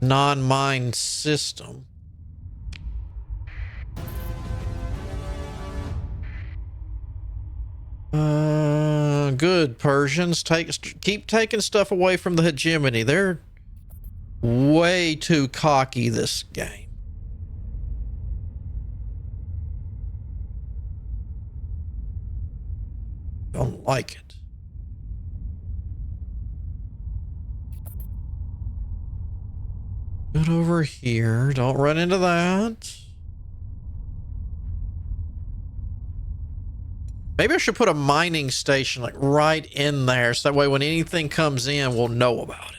non-mine system. Good, Persians. Keep taking stuff away from the hegemony. They're way too cocky this game. Don't like it. Good over here. Don't run into that. Maybe I should put a mining station like right in there so that way when anything comes in, we'll know about it.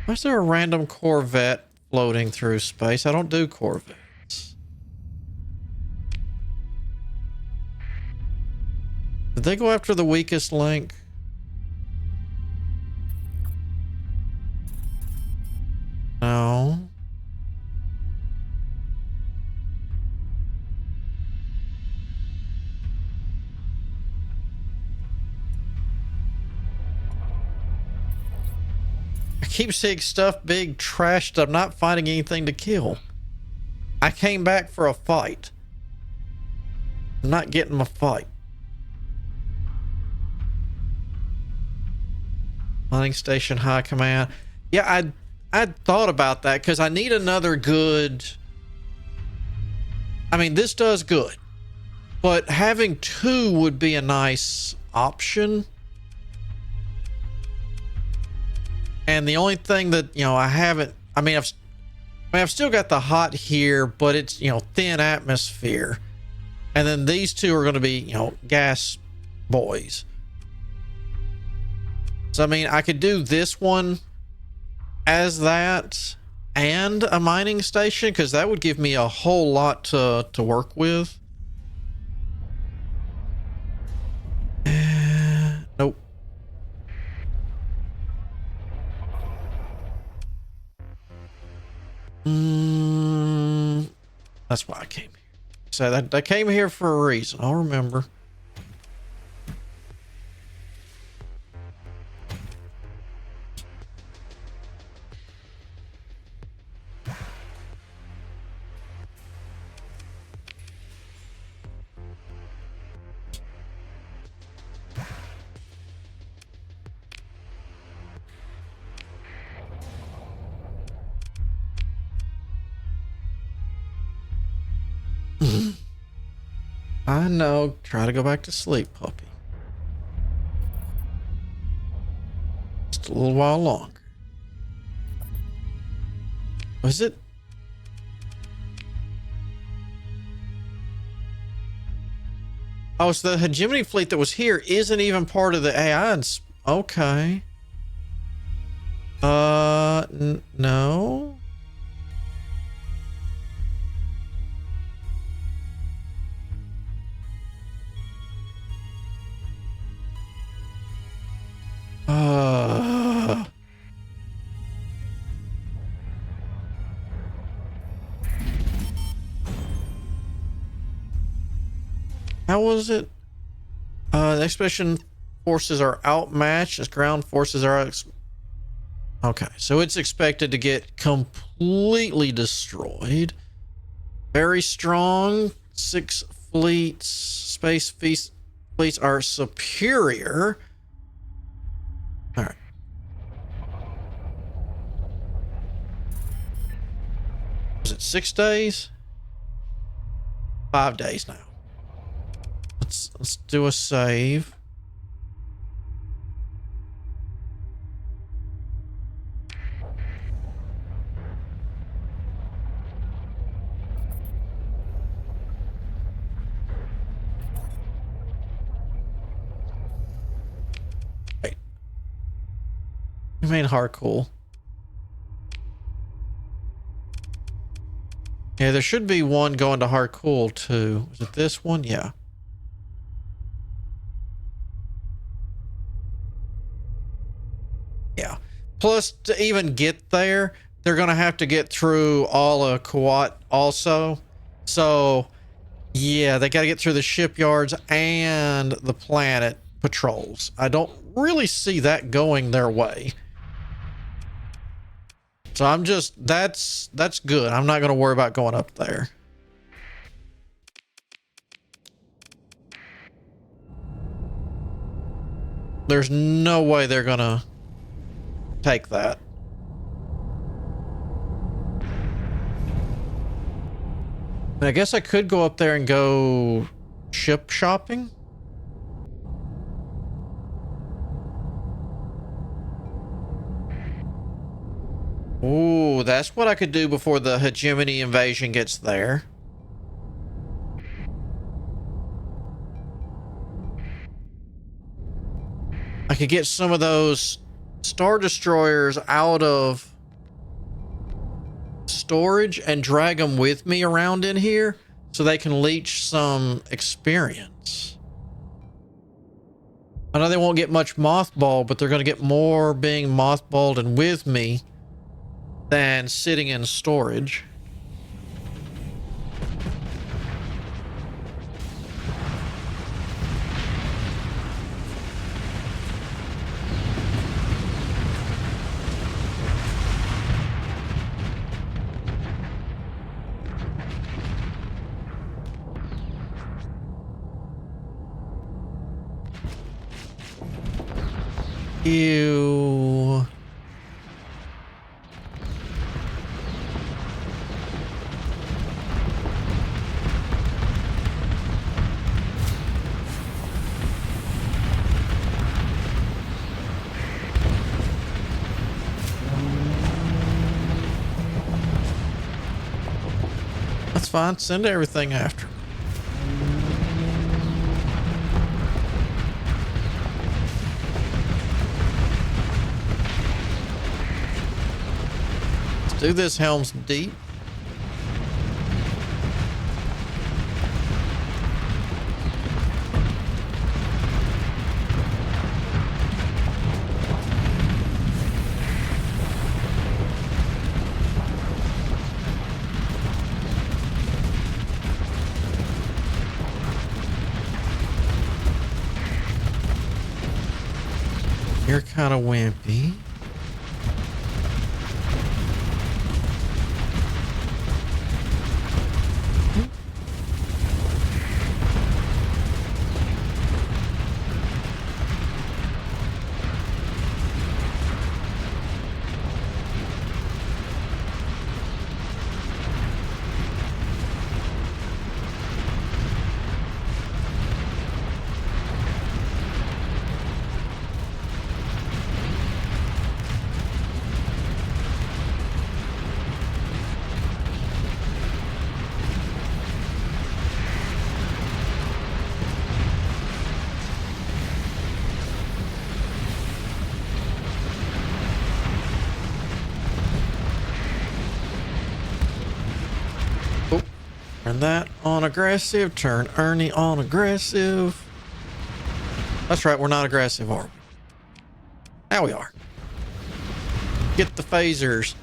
Why is there a random Corvette floating through space? I don't do Corvettes. Did they go after the weakest link? No. I keep seeing stuff being trashed. I'm not finding anything to kill. I came back for a fight. I'm not getting a fight. Mining station high command. Yeah, I'd thought about that because I need another good. I mean, this does good, but having two would be a nice option. And the only thing that, you know, I haven't, I've still got the hot here, but it's, you know, thin atmosphere. And then these two are going to be, you know, gas boys. So, I mean, I could do this one as that and a mining station because that would give me a whole lot to work with. Nope. That's why I came here. So that I came here for a reason. I'll remember. I know. Try to go back to sleep, puppy. Just a little while longer. Was it? Oh, so the hegemony fleet that was here isn't even part of the AI. Okay. No. How was it? The expedition forces are outmatched as ground forces are okay, so it's expected to get completely destroyed. Very strong. 6 fleets. Space fleets are superior. All right. Was it 6 days? 5 days now. Let's do a save. Wait. You mean hardcore? Yeah, there should be one going to hardcore too. Is it this one? Yeah. Yeah. Plus, to even get there, they're going to have to get through all of Kuwait also. So, yeah, they got to get through the shipyards and the planet patrols. I don't really see that going their way. So I'm just, that's good. I'm not going to worry about going up there. There's no way they're going to take that. I guess I could go up there and go ship shopping. Ooh, that's what I could do before the hegemony invasion gets there. I could get some of those Star Destroyers out of storage and drag them with me around in here so they can leech some experience. I know they won't get much mothball, but they're going to get more being mothballed and with me than sitting in storage. Ew. That's fine. Send everything after. Do this, Helm's Deep. You're kind of wimpy. Turn that on aggressive. Turn Ernie on aggressive. That's right, we're not aggressive, are we? Now we are. Get the phasers.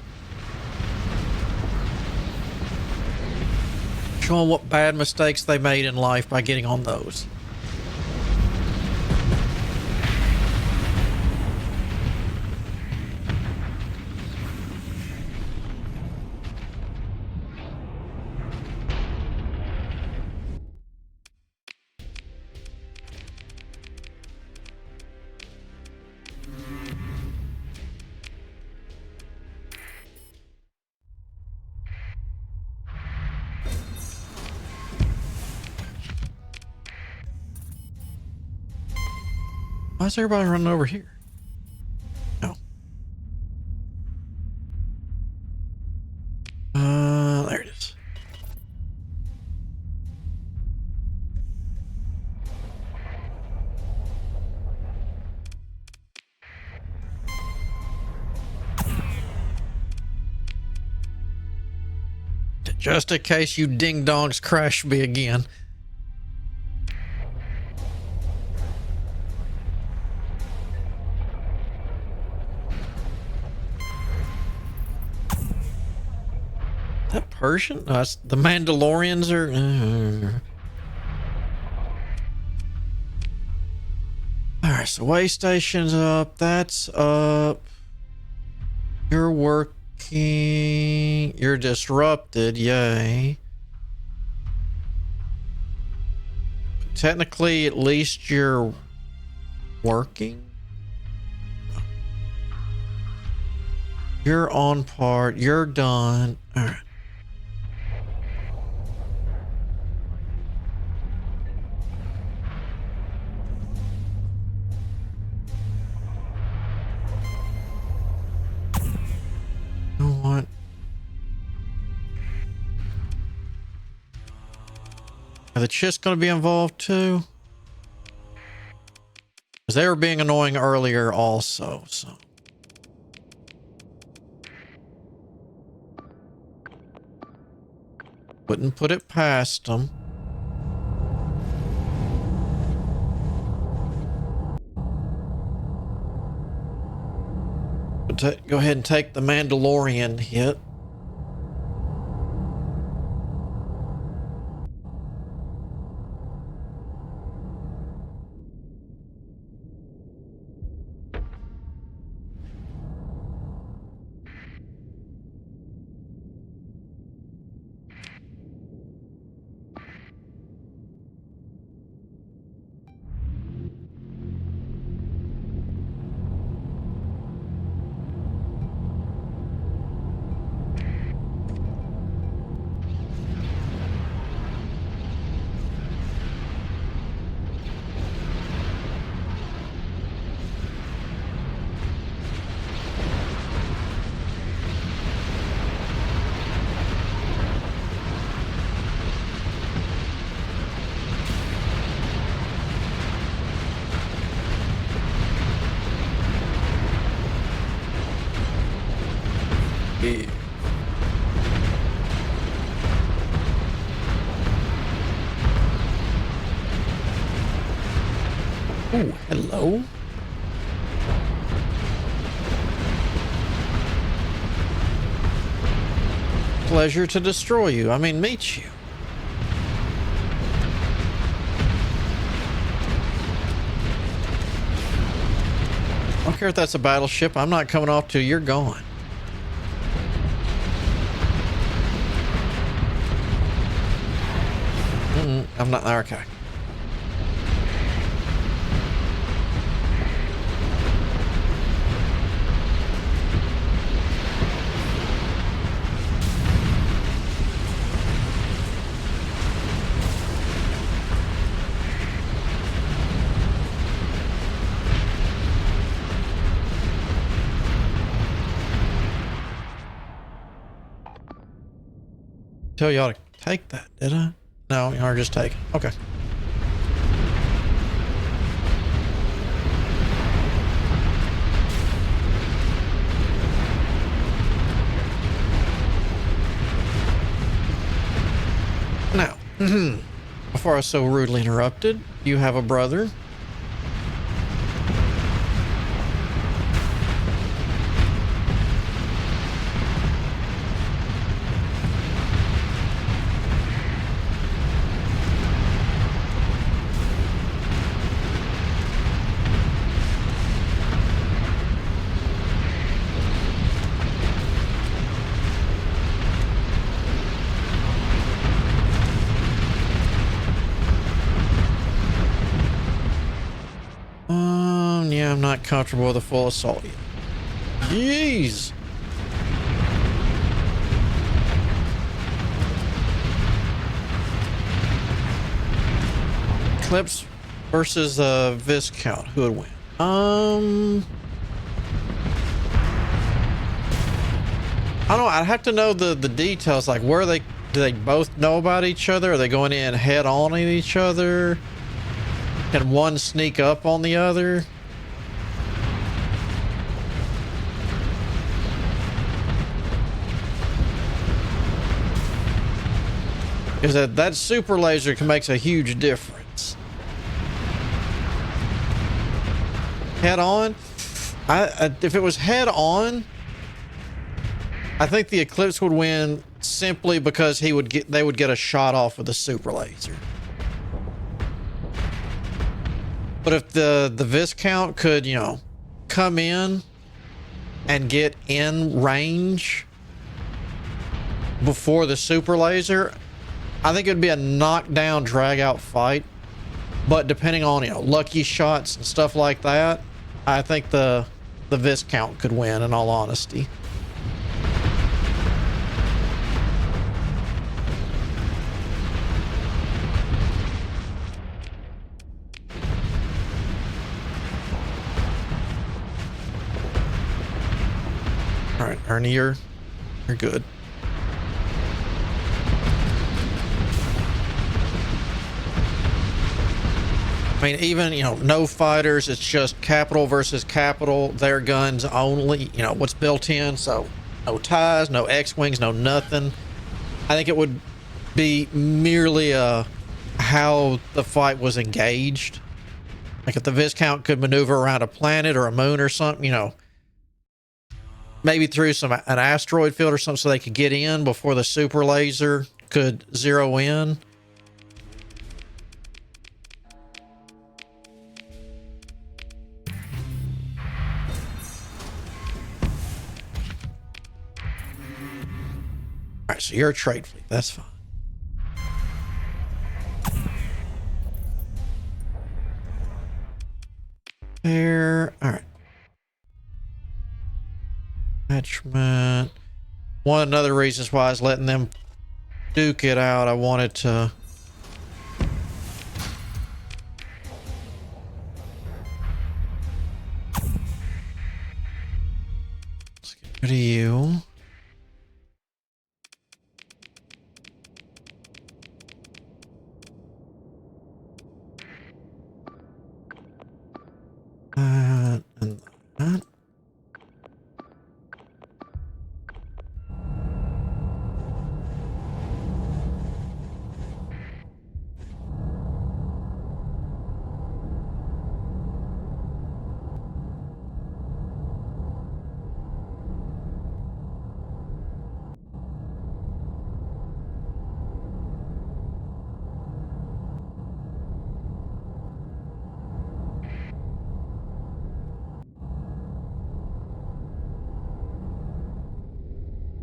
Show them what bad mistakes they made in life by getting on those. Why is everybody running over here? No. There it is. Just in case you ding-dongs crash me again. Persian? No, that's, the Mandalorians are... Alright, so way station's up. That's up. You're working. You're disrupted. Yay. Technically, at least you're working. You're on part. You're done. All right. You know what? Are the chits going to be involved too? Because they were being annoying earlier also, so. Wouldn't put it past them. But go ahead and take the Mandalorian hit. Yeah. Oh, hello. Pleasure to destroy you. I mean, meet you. I don't care if that's a battleship. I'm not coming off till you're gone. I'm not. Okay. Tell y'all to take that, did I? No, you're just taking. Okay. Now, before I was so rudely interrupted, you have a brother. Yeah, I'm not comfortable with a full assault yet. Jeez. Eclipse versus Viscount. Who would win? I don't know. I'd have to know the details. Like, where do they both know about each other? Are they going in head on at each other? Can one sneak up on the other? Because that super laser makes a huge difference. Head on? If it was head on, I think the Eclipse would win simply because they would get a shot off with a super laser. But if the Viscount could, you know, come in and get in range before the super laser, I think it'd be a knockdown, drag out fight. But depending on, you know, lucky shots and stuff like that, I think the Viscount could win, in all honesty. All right, Ernie, you're good. I mean, even, you know, no fighters, it's just capital versus capital, their guns only, you know, what's built in, so no ties, no X-Wings, no nothing. I think it would be merely how the fight was engaged. Like if the Viscount could maneuver around a planet or a moon or something, you know, maybe through an asteroid field or something so they could get in before the super laser could zero in. All right, so you're a trade fleet. That's fine. There. All right. Attachment. One of the other reasons why I was letting them duke it out, I wanted to... Let's get rid of you. And that.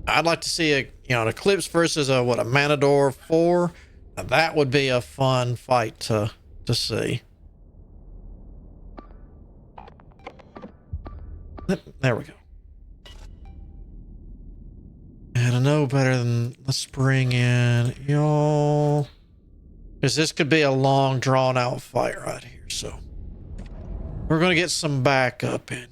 I'd like to see an Eclipse versus a Manador 4. Now that would be a fun fight to see. There we go. And I know better than, let's bring in y'all, because this could be a long drawn out fight right here. So we're going to get some backup in.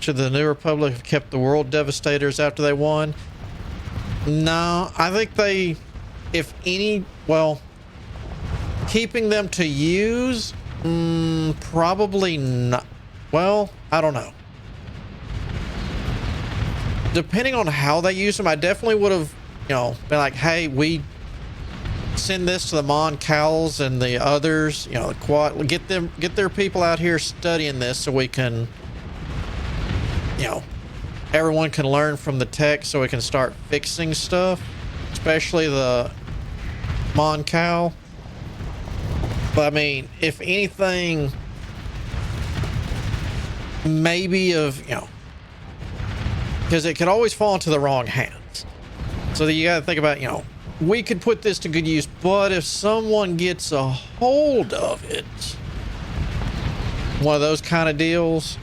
Should the New Republic have kept the World Devastators after they won? No, I think they, if any, well, keeping them to use, probably not. Well, I don't know. Depending on how they use them, I definitely would have, been like, hey, we send this to the Mon Cals and the others, the Quad, get their people out here studying this so we can, everyone can learn from the tech so we can start fixing stuff, especially the Mon Cal. But I mean, if anything, maybe because it could always fall into the wrong hands. So that you got to think about, we could put this to good use, but if someone gets a hold of it, one of those kind of deals,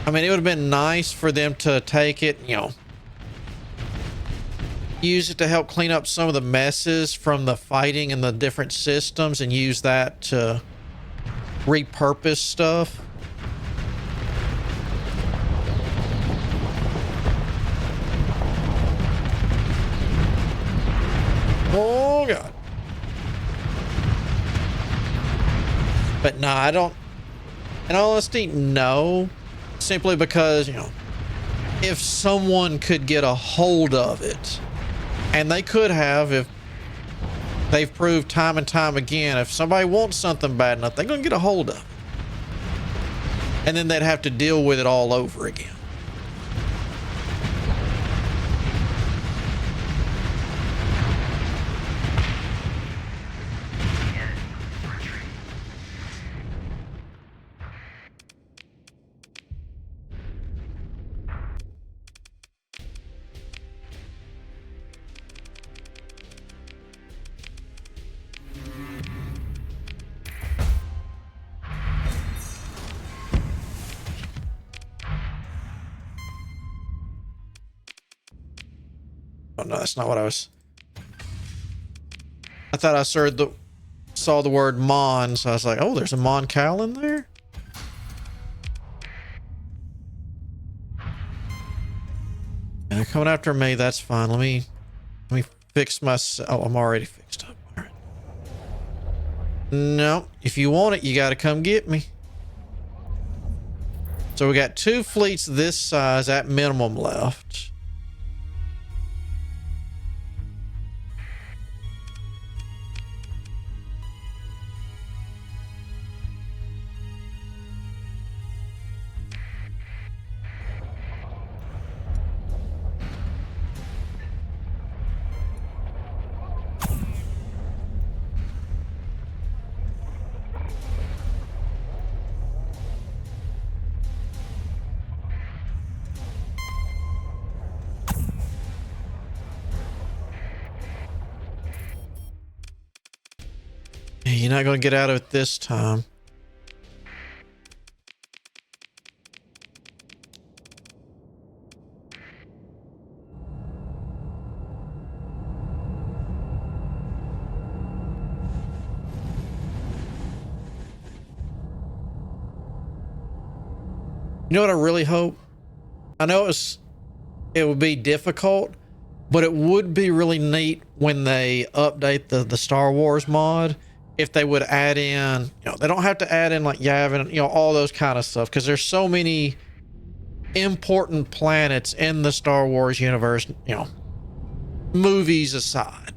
I mean, it would have been nice for them to take it, you know, use it to help clean up some of the messes from the fighting and the different systems and use that to repurpose stuff. Oh God. But no, I don't, in all honesty, no, simply because, you know, if someone could get a hold of it, and they could have, if they've proved time and time again, if somebody wants something bad enough, they're going to get a hold of it. And then they'd have to deal with it all over again. Oh no, that's not what I was. I thought I saw the word Mon, so I was like, oh, there's a Mon Cal in there? And they're coming after me, that's fine. Let me fix my, oh, I'm already fixed up. All right. No, if you want it, you gotta come get me. So we got 2 fleets this size at minimum left. You're not going to get out of it this time. You know what I really hope? I know it would be difficult, but it would be really neat when they update the Star Wars mod, if they would add in, you know, they don't have to add in like Yavin, you know, all those kind of stuff, because there's so many important planets in the Star Wars universe, you know, movies aside.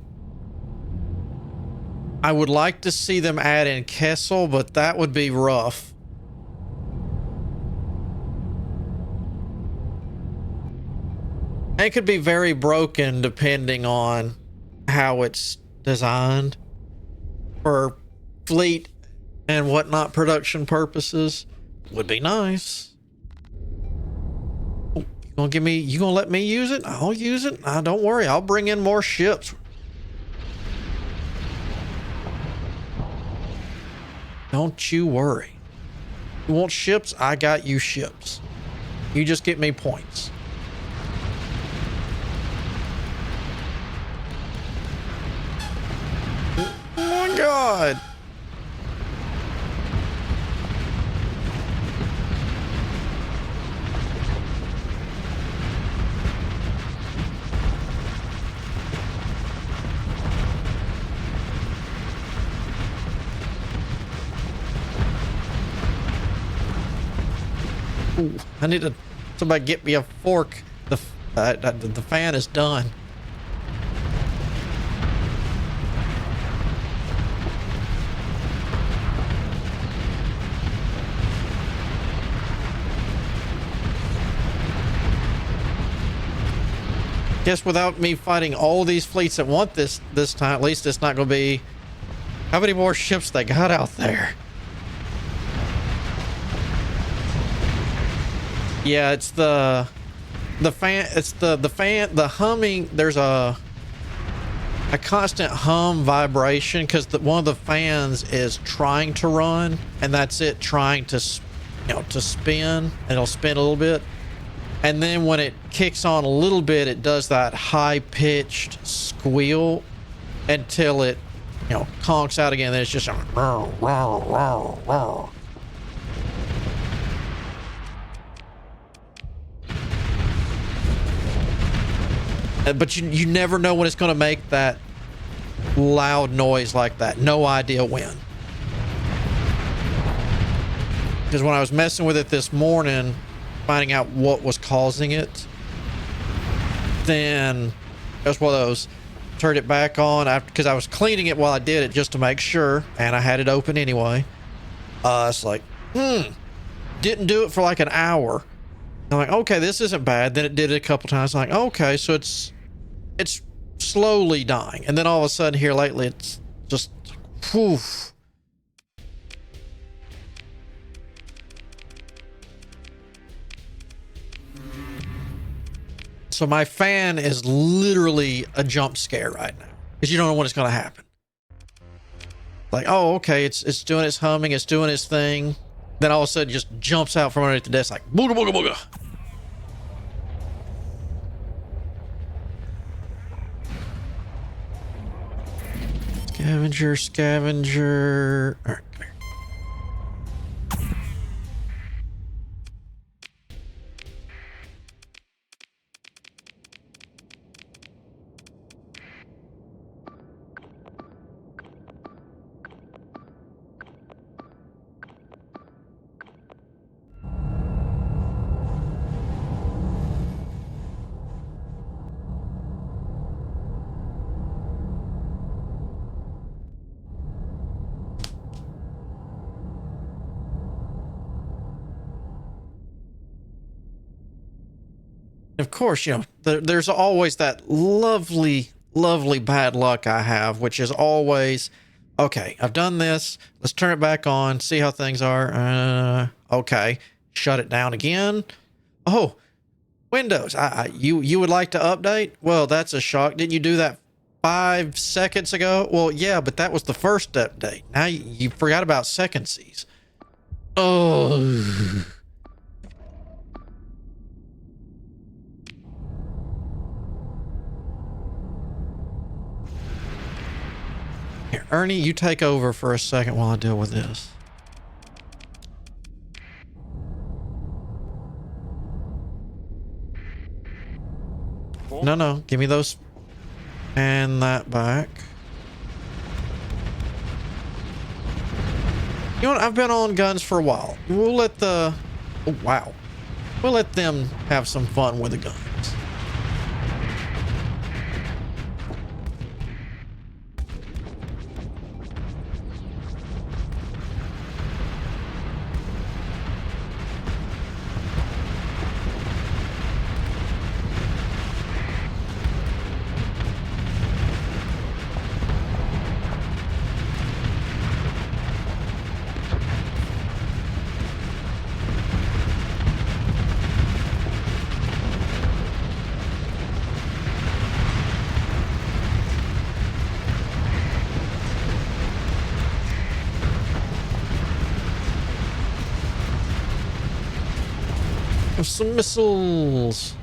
I would like to see them add in Kessel, but that would be rough. It could be very broken depending on how it's designed for fleet and whatnot production purposes. Would be nice. Oh, you gonna let me use it? I'll use it. Don't worry, I'll bring in more ships. Don't you worry. You want ships? I got you ships. You just get me points. Oh my God. Ooh, I need somebody get me a fork. The fan is done. Guess without me fighting all these fleets that want this time, at least it's not going to be. How many more ships they got out there? Yeah, it's the fan. It's the humming. There's a constant hum vibration because one of the fans is trying to run, and that's it trying to to spin, and it'll spin a little bit. And then when it kicks on a little bit, it does that high-pitched squeal until it, conks out again. Then it's just but you never know when it's going to make that loud noise like that. No idea when. Because when I was messing with it this morning, finding out what was causing it, then it was one of those. Turned it back on after, because I was cleaning it while I did it just to make sure, and I had it open anyway. It's like, didn't do it for like an hour. I'm like, okay, this isn't bad. Then it did it a couple times. I'm like, okay, so it's slowly dying, and then all of a sudden here lately, it's just, whew. So my fan is literally a jump scare right now because you don't know when it's going to happen. Like, oh, okay, it's doing its humming, it's doing its thing. Then all of a sudden, it just jumps out from underneath the desk like booga booga booga. Scavenger. All right, come here. Of course, there's always that lovely, lovely bad luck I have, which is always, okay, I've done this. Let's turn it back on, see how things are. Okay, shut it down again. Oh, Windows, you would like to update? Well, that's a shock. Didn't you do that 5 seconds ago? Well, yeah, but that was the first update. Now you forgot about seconds. Oh. Here, Ernie, you take over for a second while I deal with this. No, give me those and that back. You know what? I've been on guns for a while. We'll let the... Oh, wow. We'll let them have some fun with the guns. Some missiles.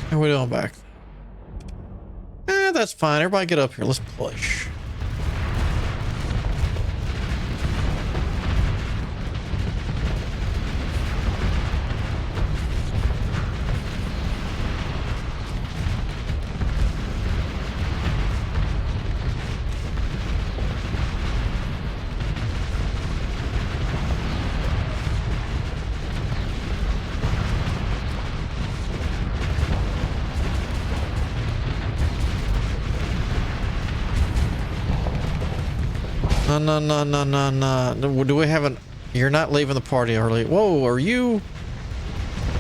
How are we doing back? That's fine. Everybody get up here. Let's push. No. Do we have an... You're not leaving the party early. Whoa, are you...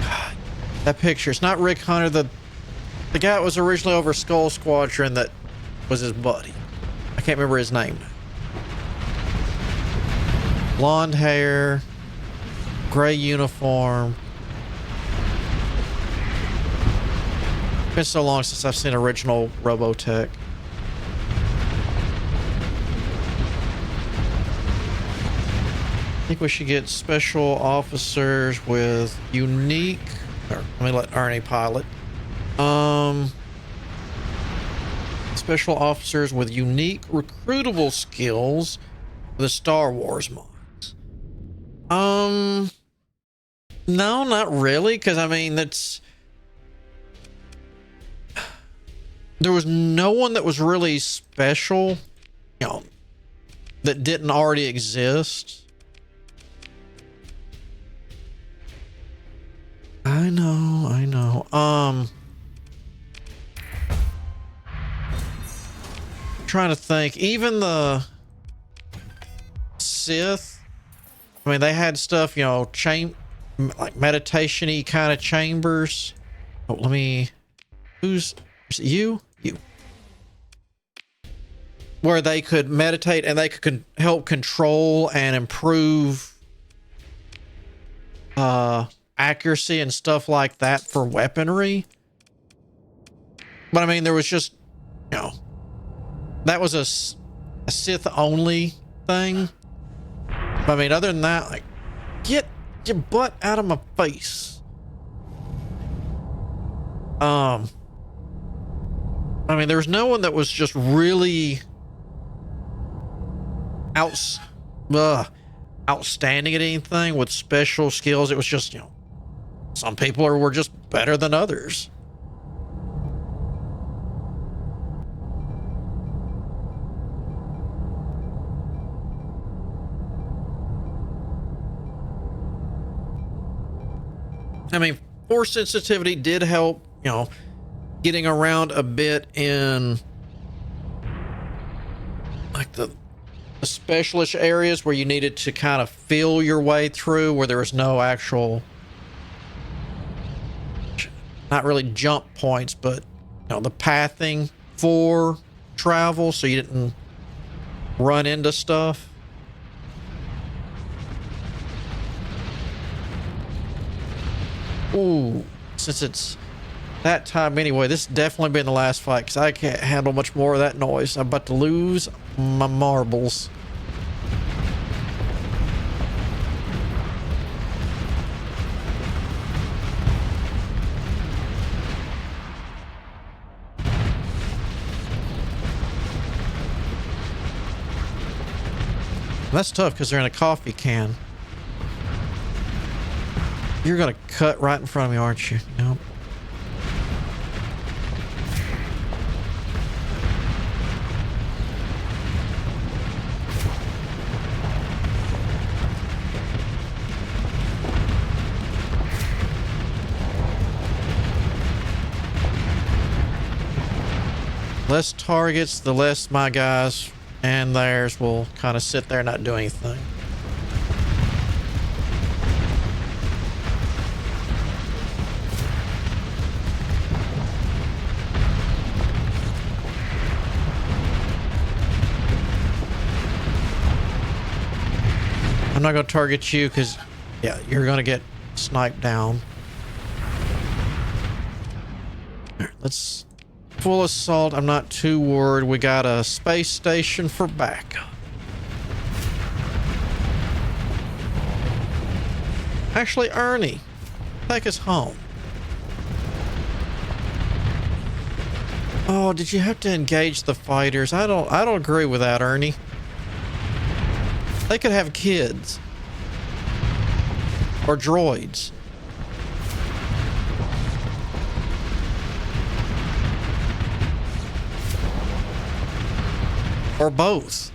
God, that picture. It's not Rick Hunter. The guy that was originally over Skull Squadron that was his buddy. I can't remember his name now. Blonde hair. Gray uniform. Been so long since I've seen original Robotech. I think we should get special officers with unique. Or, let me let Ernie pilot. Special officers with unique recruitable skills for the Star Wars mods. No, not really, because I mean that's. There was no one that was really special, you know, that didn't already exist. I know. Trying to think. Even the Sith, I mean, they had stuff, you know, like meditation-y kind of chambers. Oh, let me. Is it you? You. Where they could meditate and they could help control and improve accuracy and stuff like that for weaponry. But I mean, there was just, you know, that was a Sith only thing. But I mean, other than that, like, get your butt out of my face. I mean, there was no one that was just really outstanding at anything with special skills. It was just, you know, some people were just better than others. I mean, force sensitivity did help, you know, getting around a bit in like the specialish areas where you needed to kind of feel your way through, where there was no actual, not really jump points, but, you know, the pathing for travel, so you didn't run into stuff. Ooh, since it's that time anyway, this definitely been the last fight, because I can't handle much more of that noise. I'm about to lose my marbles. That's tough because they're in a coffee can. You're gonna cut right in front of me, aren't you? Nope. Less targets, the less my guys and theirs will kind of sit there and not do anything. I'm not going to target you because, yeah, you're going to get sniped down. All right, let's full assault. I'm not too worried. We got a space station for backup. Actually, Ernie, take us home. Oh, did you have to engage the fighters? I don't agree with that, Ernie. They could have kids or droids. Or both.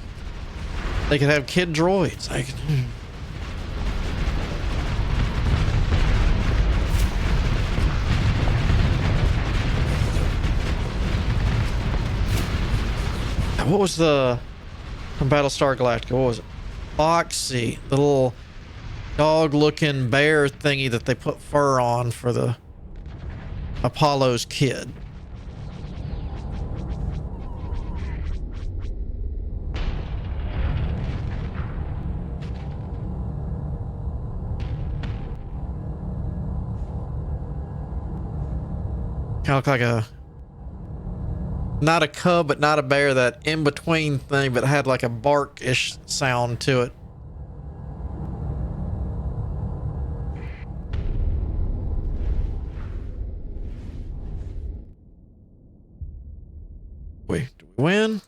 They could have kid droids. I could. What was the from Battlestar Galactica? What was it? Foxy, the little dog-looking bear thingy that they put fur on for the Apollo's kid. Kind of look like a, not a cub, but not a bear, that in between thing, but had like a bark-ish sound to it. Wait, do we win?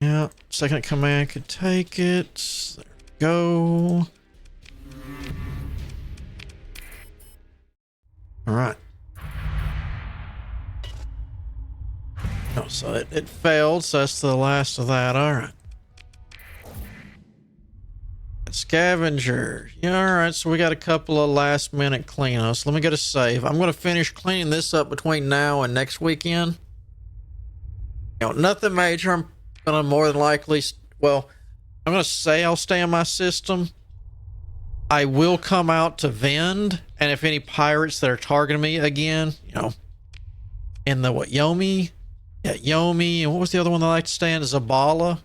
Yeah, second command could take it. There we go. All right. Oh, so it failed, so that's the last of that. All right. Scavenger. Yeah, all right, so we got a couple of last minute cleanups. Let me go to save. I'm going to finish cleaning this up between now and next weekend. You know, nothing major. I'm going to more than likely, well, I'm going to say I'll stay in my system. I will come out to vend, and if any pirates that are targeting me again, you know, in the what, Yomi? Yeah, Yomi, and what was the other one that I like to stay in? Zabala.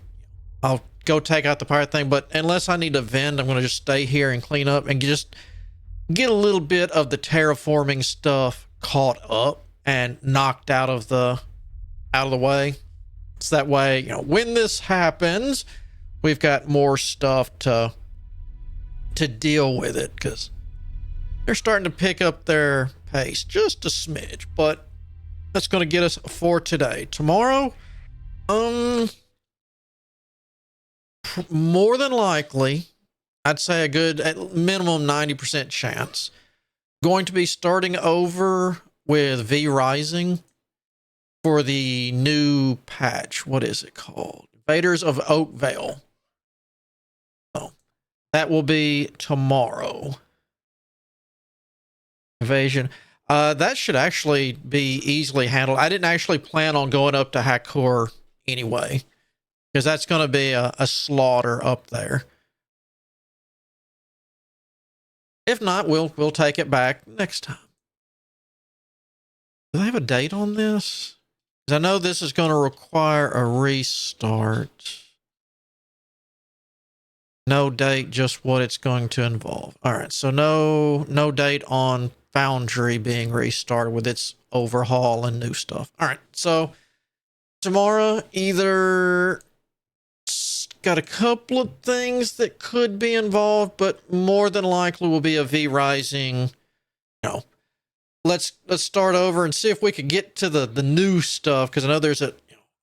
I'll go take out the pirate thing, but unless I need to vend, I'm going to just stay here and clean up and just get a little bit of the terraforming stuff caught up and knocked out of the way. So that way, you know, when this happens, we've got more stuff to deal with it, because they're starting to pick up their pace just a smidge. But that's going to get us for today. Tomorrow, more than likely, I'd say a good at minimum 90% chance, going to be starting over with V Rising for the new patch. What is it called? Invaders of Oakvale. Oh, that will be tomorrow. Invasion. That should actually be easily handled. I didn't actually plan on going up to Hakor anyway, because that's going to be a slaughter up there. If not, we'll take it back next time. Do they have a date on this? Because I know this is going to require a restart. No date, just what it's going to involve. All right, so no date on Foundry being restarted with its overhaul and new stuff. All right, so tomorrow, either got a couple of things that could be involved, but more than likely will be a V Rising. You know, let's start over and see if we could get to the new stuff, because I know there's a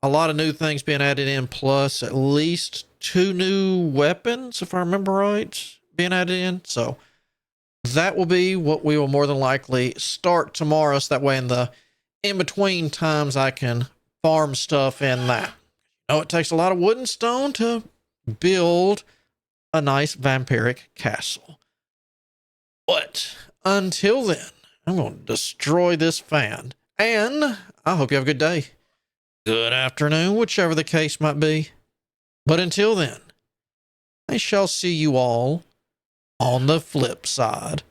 lot of new things being added in, plus at least 2 new weapons, if I remember right, being added in. So that will be what we will more than likely start tomorrow, so that way in the in-between times I can farm stuff in that. You know, it takes a lot of wood and stone to build a nice vampiric castle. But until then, I'm going to destroy this fan. And I hope you have a good day. Good afternoon, whichever the case might be. But until then, I shall see you all on the flip side.